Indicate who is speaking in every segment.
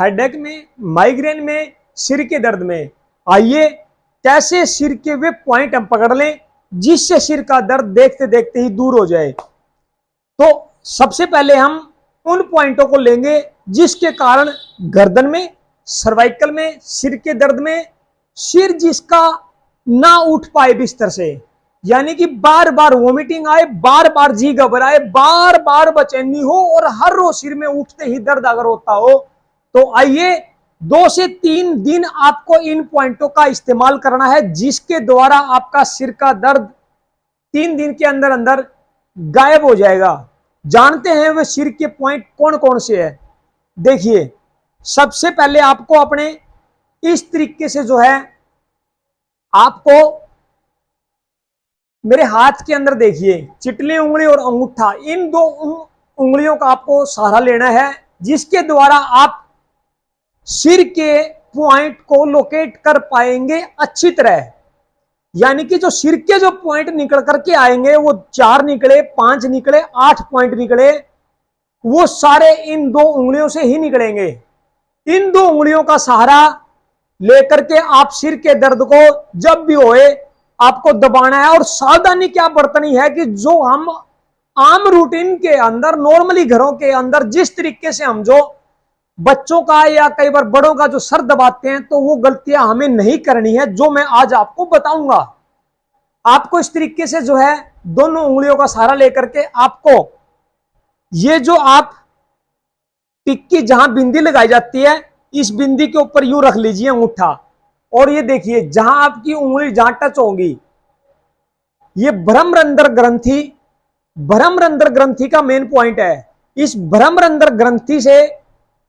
Speaker 1: Headache में, migraine में, सिर के दर्द में। आइए कैसे सिर के वे पॉइंट हम पकड़ लें जिससे सिर का दर्द देखते देखते ही दूर हो जाए। तो सबसे पहले हम उन पॉइंटों को लेंगे जिसके कारण गर्दन में, सर्वाइकल में, सिर के दर्द में, सिर जिसका ना उठ पाए बिस्तर से, यानी कि बार बार वोमिटिंग आए, बार बार जी घबराए, बार बार बेचैनी हो और हर रोज सिर में उठते ही दर्द अगर होता हो, तो आइए 2 से 3 दिन आपको इन पॉइंटों का इस्तेमाल करना है जिसके द्वारा आपका सिर का दर्द 3 दिन के अंदर अंदर गायब हो जाएगा। जानते हैं वे सिर के पॉइंट कौन कौन से हैं? देखिए, सबसे पहले आपको अपने इस तरीके से जो है, आपको मेरे हाथ के अंदर देखिए, चिटली उंगली और अंगूठा, इन 2 उंगलियों का आपको सहारा लेना है जिसके द्वारा आप सिर के पॉइंट को लोकेट कर पाएंगे अच्छी तरह। यानी कि जो सिर के जो पॉइंट निकल करके आएंगे, वो 4 निकले, 5 निकले, 8 पॉइंट निकले, वो सारे इन 2 उंगलियों से ही निकलेंगे। इन 2 उंगलियों का सहारा लेकर के आप सिर के दर्द को जब भी होए आपको दबाना है। और सावधानी क्या बरतनी है कि जो हम आम रूटीन के अंदर, नॉर्मली घरों के अंदर जिस तरीके से हम जो बच्चों का या कई बार बड़ों का जो सर दबाते हैं, तो वो गलतियां हमें नहीं करनी है, जो मैं आज आपको बताऊंगा। आपको इस तरीके से जो है दोनों उंगलियों का सहारा लेकर के आपको ये जो आप टिक्की जहां बिंदी लगाई जाती है, इस बिंदी के ऊपर यूं रख लीजिए अंगूठा, और ये देखिए जहां आपकी उंगली जहां टच होगी, ये भ्रमरंध्र ग्रंथि, भ्रमरंध्र ग्रंथि का मेन पॉइंट है। इस भ्रमरंध्र ग्रंथि से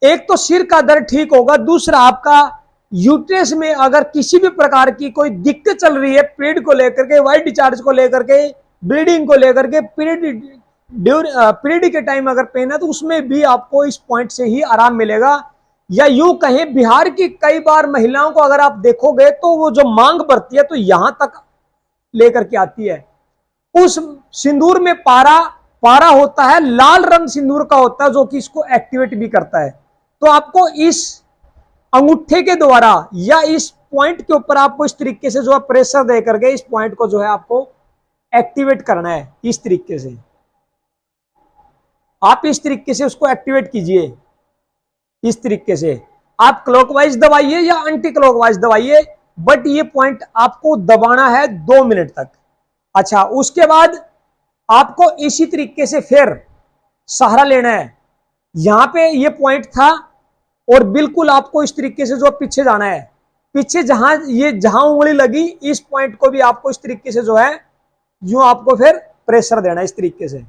Speaker 1: एक तो सिर का दर्द ठीक होगा, दूसरा आपका यूट्रस में अगर किसी भी प्रकार की कोई दिक्कत चल रही है, पीरियड को लेकर के, वाइट डिस्चार्ज को लेकर के, ब्लीडिंग को लेकर के, पीरियड के टाइम अगर पेन है, तो उसमें भी आपको इस पॉइंट से ही आराम मिलेगा। या यूं कहें, बिहार की कई बार महिलाओं को अगर आप देखोगे तो वो जो मांग बढ़ती है तो यहां तक लेकर के आती है। उस सिंदूर में पारा होता है, लाल रंग सिंदूर का होता है, जो कि इसको एक्टिवेट भी करता है। तो आपको इस अंगूठे के द्वारा या इस पॉइंट के ऊपर आपको इस तरीके से जो है प्रेशर दे करके इस पॉइंट को जो है आपको एक्टिवेट करना है। इस तरीके से आप इस तरीके से उसको एक्टिवेट कीजिए। इस तरीके से आप क्लॉकवाइज दबाइए या एंटी क्लॉकवाइज दबाइए, बट ये पॉइंट आपको दबाना है 2 मिनट तक। अच्छा, उसके बाद आपको इसी तरीके से फिर सहारा लेना है। यहां पे ये पॉइंट था और बिल्कुल आपको इस तरीके से जो पीछे जाना है, पीछे जहां उंगली लगी, इस पॉइंट को भी आपको इस तरीके से जो है यूं आपको फिर प्रेशर देना है। इस तरीके से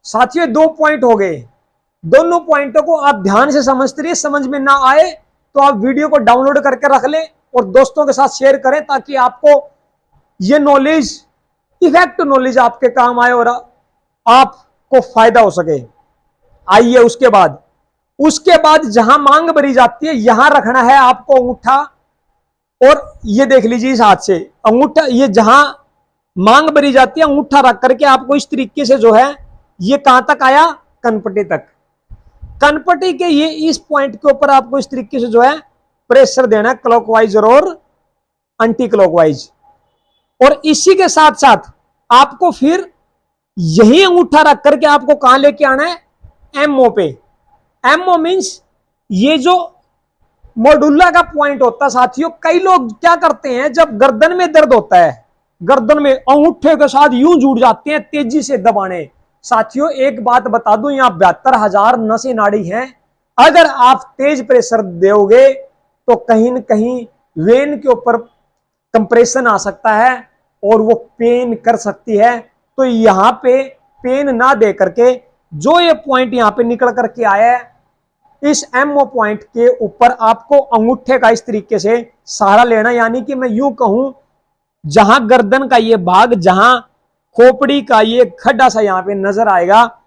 Speaker 1: साथियों 2 पॉइंट हो गए। दोनों पॉइंटों को आप ध्यान से समझते रहिए। समझ में ना आए तो आप वीडियो को डाउनलोड करके रख लें और दोस्तों के साथ शेयर करें, ताकि आपको ये नॉलेज, इफेक्ट नॉलेज आपके काम आए और आपको फायदा हो सके। आइए उसके बाद जहां मांग भरी जाती है, यहां रखना है आपको अंगूठा। और ये देख लीजिए, इस हाथ से अंगूठा, ये जहां मांग भरी जाती है, अंगूठा रख करके आपको इस तरीके से जो है, ये कहां तक आया, कनपट्टी तक। कनपट्टी के ये इस पॉइंट के ऊपर आपको इस तरीके से जो है प्रेशर देना है, क्लॉकवाइज और एंटी क्लॉकवाइज। और इसी के साथ साथ आपको फिर यही अंगूठा रख करके आपको कहां लेके आना है, एमओ पे। एमओ मींस ये जो मोडुला का पॉइंट होता है साथियों। कई लोग क्या करते हैं, जब गर्दन में दर्द होता है, गर्दन में अंगूठे के साथ यूं जुड़ जाते हैं तेजी से दबाने। साथियों एक बात बता दूं, यहां 72,000 नसें नाड़ी हैं। अगर आप तेज प्रेशर दोगे तो कहीं न कहीं वेन के ऊपर कंप्रेशन आ सकता है और वो पेन कर सकती है। तो यहां पे पेन ना दे करके जो ये पॉइंट यहां पे निकल करके आया है, इस एमओ पॉइंट के ऊपर आपको अंगूठे का इस तरीके से सहारा लेना। यानी कि मैं यूं कहूं, जहां गर्दन का ये भाग, जहां खोपड़ी का ये खड्डा सा यहां पे नजर आएगा,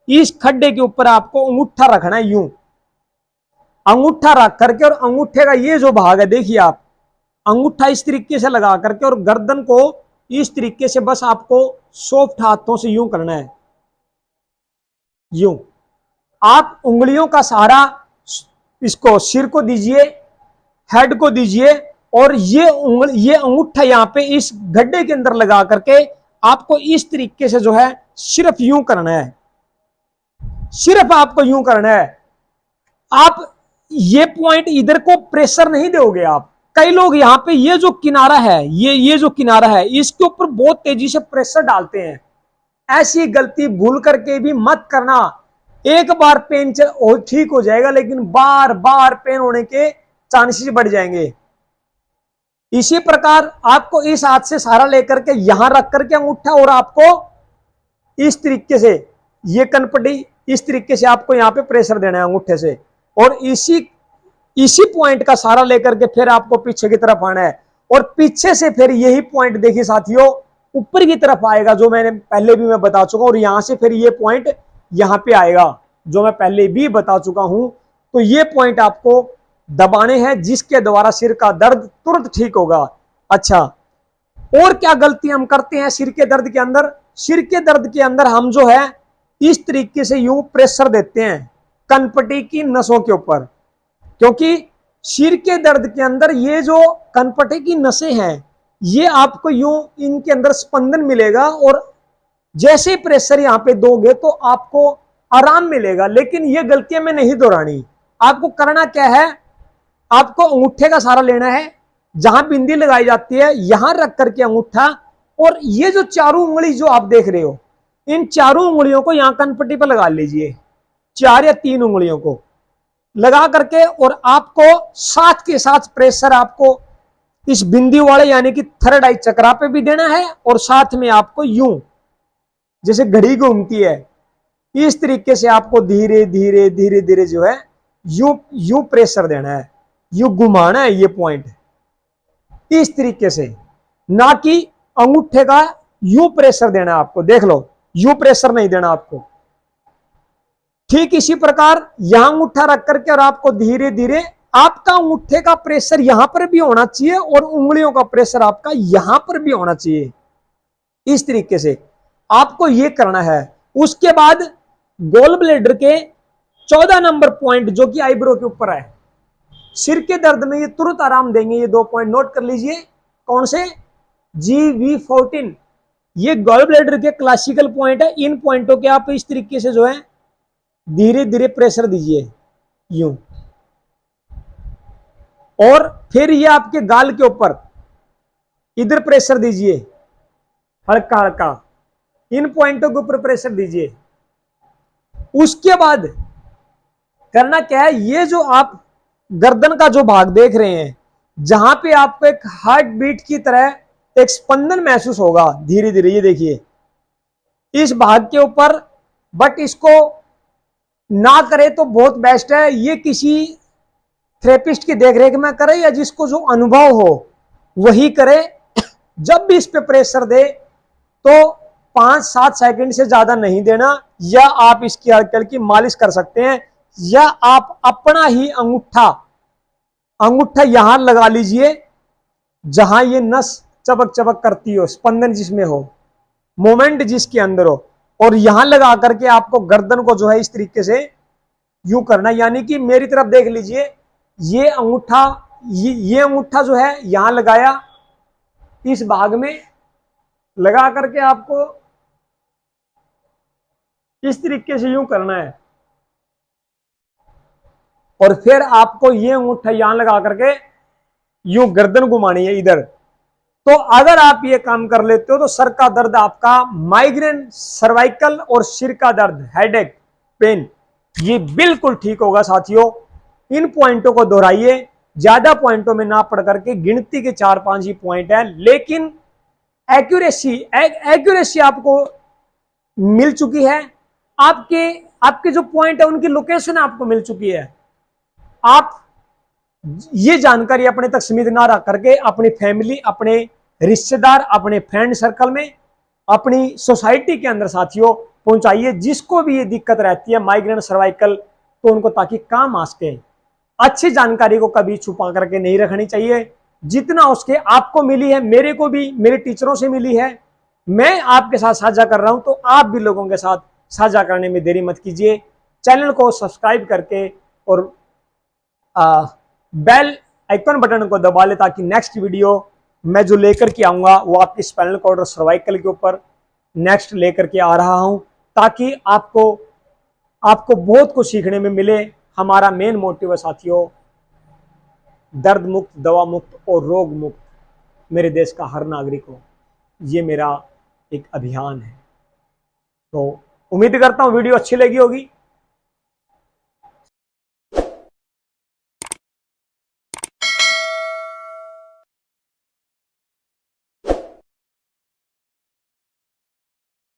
Speaker 1: इस खड्डे के ऊपर आपको अंगूठा रखना है। यूं अंगूठा रख करके, और अंगूठे का ये जो भाग है, देखिए आप अंगूठा इस तरीके से लगा करके और गर्दन को इस तरीके से बस आपको सॉफ्ट हाथों से यूं करना है, यूं। आप उंगलियों का सहारा इसको सिर को दीजिए, हेड को दीजिए, और ये अंगूठा यहां पे इस गड्ढे के अंदर लगा करके आपको इस तरीके से जो है सिर्फ यूं करना है, सिर्फ आपको यूं करना है। आप ये पॉइंट इधर को प्रेशर नहीं दोगे आप। कई लोग यहां पे ये जो किनारा है, ये जो किनारा है, इसके ऊपर बहुत तेजी से प्रेशर डालते हैं। ऐसी गलती भूल करके भी मत करना। एक बार पेन ठीक हो जाएगा, लेकिन बार बार पेन होने के चांसेस बढ़ जाएंगे। इसी प्रकार आपको इस हाथ से सहारा लेकर के यहां रख करके अंगूठा, और आपको इस तरीके से ये कनपट्टी इस तरीके से आपको यहां पे प्रेशर देना है अंगूठे से, और इसी पॉइंट का सहारा लेकर के फिर आपको पीछे की तरफ आना है, और पीछे से फिर यही पॉइंट देखिए साथियों ऊपर की तरफ आएगा, जो मैंने पहले भी मैं बता चुका हूं, और यहां से फिर ये पॉइंट यहां पे आएगा जो मैं पहले भी बता चुका हूं। तो ये पॉइंट आपको दबाने हैं, जिसके द्वारा सिर का दर्द तुरंत ठीक होगा। अच्छा, और क्या गलती हम करते हैं सिर के दर्द के अंदर? सिर के दर्द के अंदर हम जो है इस तरीके से यूं प्रेशर देते हैं कनपट्टी की नसों के ऊपर, क्योंकि सिर के दर्द के अंदर ये जो कनपट्टी की नसें हैं, ये आपको यूं इनके अंदर स्पंदन मिलेगा, और जैसे प्रेशर यहां पे दोगे तो आपको आराम मिलेगा। लेकिन ये गलतियां मैं नहीं दोहरानी। आपको करना क्या है, आपको अंगूठे का सहारा लेना है, जहां बिंदी लगाई जाती है यहां रख करके अंगूठा, और ये जो चारों उंगली जो आप देख रहे हो, इन चारों उंगलियों को यहां कनपट्टी पर लगा लीजिए, 4 या 3 उंगलियों को लगा करके, और आपको साथ के साथ प्रेशर आपको इस बिंदी वाले यानी कि थर्ड आई चक्रा पे भी देना है, और साथ में आपको यूं जैसे घड़ी घूमती है इस तरीके से आपको धीरे धीरे धीरे धीरे जो है यूं प्रेशर देना है, यूं घुमाना है ये पॉइंट इस तरीके से, ना कि अंगूठे का यूं प्रेशर देना है आपको। देख लो, यूं प्रेशर नहीं देना आपको। ठीक इसी प्रकार यहां अंगूठा रख करके, और आपको धीरे धीरे आपका अंगूठे का प्रेशर यहां पर भी होना चाहिए, और उंगलियों का प्रेशर आपका यहां पर भी होना चाहिए। इस तरीके से आपको यह करना है। उसके बाद गोल ब्लेडर के 14 नंबर पॉइंट जो कि आईब्रो के ऊपर है, सिर के दर्द में ये तुरंत आराम देंगे। ये 2 पॉइंट नोट कर लीजिए। कौन से? GV14। ये गोल ब्लेडर के क्लासिकल पॉइंट है। इन पॉइंटों के आप इस तरीके से जो है धीरे धीरे प्रेशर दीजिए यूं, और फिर ये आपके गाल के ऊपर इधर प्रेशर दीजिए हल्का हल्का, इन पॉइंटों के ऊपर प्रेशर दीजिए। उसके बाद करना क्या है, ये जो आप गर्दन का जो भाग देख रहे हैं, जहां पे आपको एक हार्ट बीट की तरह एक स्पंदन महसूस होगा धीरे धीरे, ये देखिए इस भाग के ऊपर, बट इसको ना करे तो बहुत बेस्ट है। ये किसी थेरेपिस्ट की देखरेख में करे, या जिसको जो अनुभव हो वही करे। जब भी इस पे प्रेशर दे तो 5-7 सेकंड से ज्यादा नहीं देना, या आप इसकी हल्की हल्की मालिश कर सकते हैं, या आप अपना ही अंगूठा यहां लगा लीजिए जहां ये नस चबक चबक करती हो, स्पंदन जिसमें हो, मोमेंट जिसके अंदर हो, और यहां लगा करके आपको गर्दन को जो है इस तरीके से यूं करना। यानी कि मेरी तरफ देख लीजिए, ये अंगूठा जो है यहां लगाया, इस भाग में लगा करके आपको इस तरीके से यूं करना है, और फिर आपको ये अंगूठा यहां लगा करके यूं गर्दन घुमानी है इधर। तो अगर आप ये काम कर लेते हो तो सर का दर्द आपका, माइग्रेन, सर्वाइकल और सिर का दर्द, हेडेक, पेन, ये बिल्कुल ठीक होगा साथियों। इन पॉइंटों को दोहराइए, ज्यादा पॉइंटों में ना पढ़ करके, गिनती के 4-5 ही पॉइंट है, लेकिन एक्यूरेसी आपको मिल चुकी है। आपके जो पॉइंट है उनकी लोकेशन आपको मिल चुकी है। आप ये जानकारी अपने तक सीमित ना रख करके अपनी फैमिली, अपने रिश्तेदार, अपने फ्रेंड सर्कल में, अपनी सोसाइटी के अंदर साथियों पहुंचाइए, जिसको भी ये दिक्कत रहती है माइग्रेन, सर्वाइकल, तो उनको ताकि काम आ सके। अच्छी जानकारी को कभी छुपा करके नहीं रखनी चाहिए। जितना उसके आपको मिली है, मेरे को भी मेरे टीचरों से मिली है, मैं आपके साथ साझा कर रहा हूं, तो आप भी लोगों के साथ साझा करने में देरी मत कीजिए। चैनल को सब्सक्राइब करके और बेल आइकन बटन को दबा ले, ताकि नेक्स्ट वीडियो मैं जो लेकर के आऊँगा वो आपकी स्पाइनल कॉर्ड और सर्वाइकल के ऊपर नेक्स्ट लेकर के आ रहा हूँ, ताकि आपको बहुत कुछ सीखने में मिले। हमारा मेन मोटिव है साथियों, दर्द मुक्त, दवा मुक्त और रोग मुक्त मेरे देश का हर नागरिक हो। ये मेरा एक अभियान है। तो उम्मीद करता हूँ वीडियो अच्छी लगी होगी।